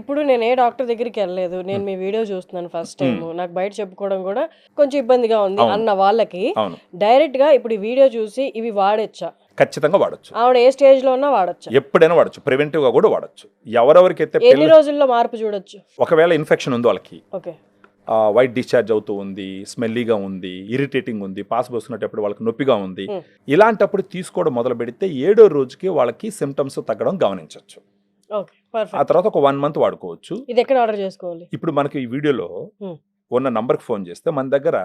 ఇప్పుడు నేను ఏ డాక్టర్ దగ్గరికి వెళ్ళలేదు. నేను మీ వీడియో చూస్తున్నాను ఫస్ట్ టైం. నాకు బయట చెప్పుకోవడం కూడా కొంచెం ఇబ్బందిగా ఉంది అన్న వాళ్ళకి డైరెక్ట్ గా ఇప్పుడు ఈ వీడియో చూసి ఇవి వాడొచ్చా? ఖచ్చితంగా వాడచ్చు. ఆవిడ ఏ స్టేజ్ లో ఉన్నా వాడొచ్చా? ఎప్పుడైనా వాడచ్చు. ప్రివెంటివ్ గా కూడా వాడచ్చు. ఎవరెవరికైతే ఎన్ని రోజుల్లో మార్పు చూడొచ్చు? ఒకవేళ ఇన్ఫెక్షన్ ఉంది వాళ్ళకి, ఓకే, వైట్ డిశ్చార్జ్ అవుతూ ఉంది, స్మెల్లీగా ఉంది, ఇరిటేటింగ్ ఉంది, పాస్ పోసుకునేటప్పుడు వాళ్ళకి నొప్పిగా ఉంది, ఇలాంటప్పుడు తీసుకోవడం మొదలు పెడితే 7వ రోజుకి వాళ్ళకి సిమ్టమ్స్ తగ్గడం గమనించవచ్చు. ఆ తర్వాత ఒక 1 మంత్ వాడుకోవచ్చు. ఇది ఎక్కడ ఆర్డర్ చేసుకోవాలి? ఇప్పుడు మనకి ఈ వీడియోలో ఉన్న నంబర్కి ఫోన్ చేస్తే మన దగ్గర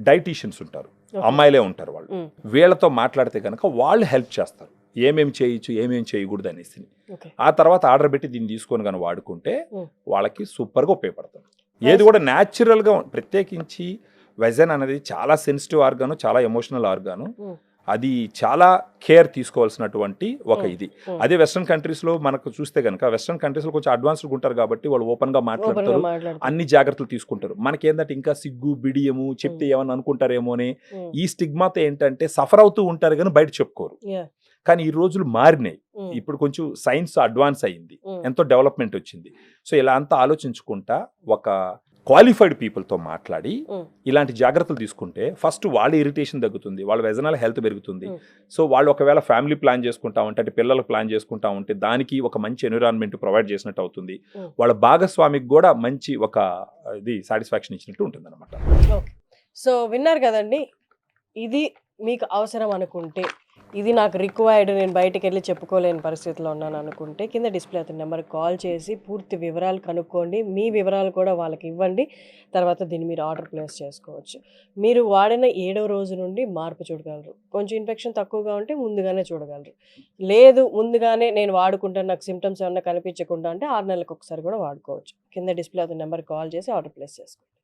డైటీషియన్స్ ఉంటారు, అమ్మాయిలే ఉంటారు. వాళ్ళు వీళ్ళతో మాట్లాడితే కనుక వాళ్ళు హెల్ప్ చేస్తారు, ఏమేమి చేయొచ్చు ఏమేమి చేయకూడదు అనేసి. ఆ తర్వాత ఆర్డర్ పెట్టి దీన్ని తీసుకొని కానీ వాడుకుంటే వాళ్ళకి సూపర్గా ఉపయోగపడుతుంది. ఏది కూడా న్యాచురల్గా, ప్రత్యేకించి వెజన్ అనేది చాలా సెన్సిటివ్ ఆర్గాను, చాలా ఎమోషనల్ ఆర్గాను. అది చాలా కేర్ తీసుకోవాల్సినటువంటి ఒక ఇది. అదే వెస్ట్రన్ కంట్రీస్లో మనకు చూస్తే కనుక, వెస్ట్రన్ కంట్రీస్లో కొంచెం అడ్వాన్స్డ్గా ఉంటారు కాబట్టి వాళ్ళు ఓపెన్గా మాట్లాడతారు, అన్ని జాగ్రత్తలు తీసుకుంటారు. మనకేందంటే ఇంకా సిగ్గు బిడియము, చెప్తే ఏమన్నా అనుకుంటారేమో అని ఈ స్టిగ్మాతో ఏంటంటే సఫర్ అవుతూ ఉంటారు కానీ బయట చెప్పుకోరు. కానీ ఈ రోజులు మారినాయి. ఇప్పుడు కొంచెం సైన్స్ అడ్వాన్స్ అయ్యింది, ఎంతో డెవలప్మెంట్ వచ్చింది. సో ఇలా అంతా ఆలోచించుకుంటా ఒక క్వాలిఫైడ్ పీపుల్తో మాట్లాడి ఇలాంటి జాగ్రత్తలు తీసుకుంటే ఫస్ట్ వాళ్ళ ఇరిటేషన్ తగ్గుతుంది, వాళ్ళ వెజనల్ హెల్త్ పెరుగుతుంది. సో వాళ్ళు ఒకవేళ ఫ్యామిలీ ప్లాన్ చేసుకుంటా ఉంటే, అంటే పిల్లలకు ప్లాన్ చేసుకుంటా ఉంటే దానికి ఒక మంచి ఎన్విరాన్మెంట్ ప్రొవైడ్ చేసినట్టు అవుతుంది. వాళ్ళ భాగస్వామికి కూడా మంచి ఒక ఇది సాటిస్ఫాక్షన్ ఇచ్చినట్టు ఉంటుంది అనమాట. సో విన్నారు కదండి, ఇది మీకు అవసరం అనుకుంటే, ఇది నాకు రిక్వైర్డ్, నేను బయటకు వెళ్ళి చెప్పుకోలేని పరిస్థితిలో ఉన్నాను అనుకుంటే కింద డిస్ప్లే అవుతున్న నెంబర్కి కాల్ చేసి పూర్తి వివరాలు కనుక్కోండి. మీ వివరాలు కూడా వాళ్ళకి ఇవ్వండి. తర్వాత దీన్ని మీరు ఆర్డర్ ప్లేస్ చేసుకోవచ్చు. మీరు వాడిన 7వ రోజు నుండి మార్పు చూడగలరు. కొంచెం ఇన్ఫెక్షన్ తక్కువగా ఉంటే ముందుగానే చూడగలరు. లేదు ముందుగానే నేను వాడుకుంటాను, నాకు సిమ్టమ్స్ ఏమన్నా కనిపించకుండా అంటే 6 నెలలకు ఒకసారి కూడా వాడుకోవచ్చు. కింద డిస్ప్లే అవుతున్న నెంబర్కి కాల్ చేసి ఆర్డర్ ప్లేస్ చేసుకోండి.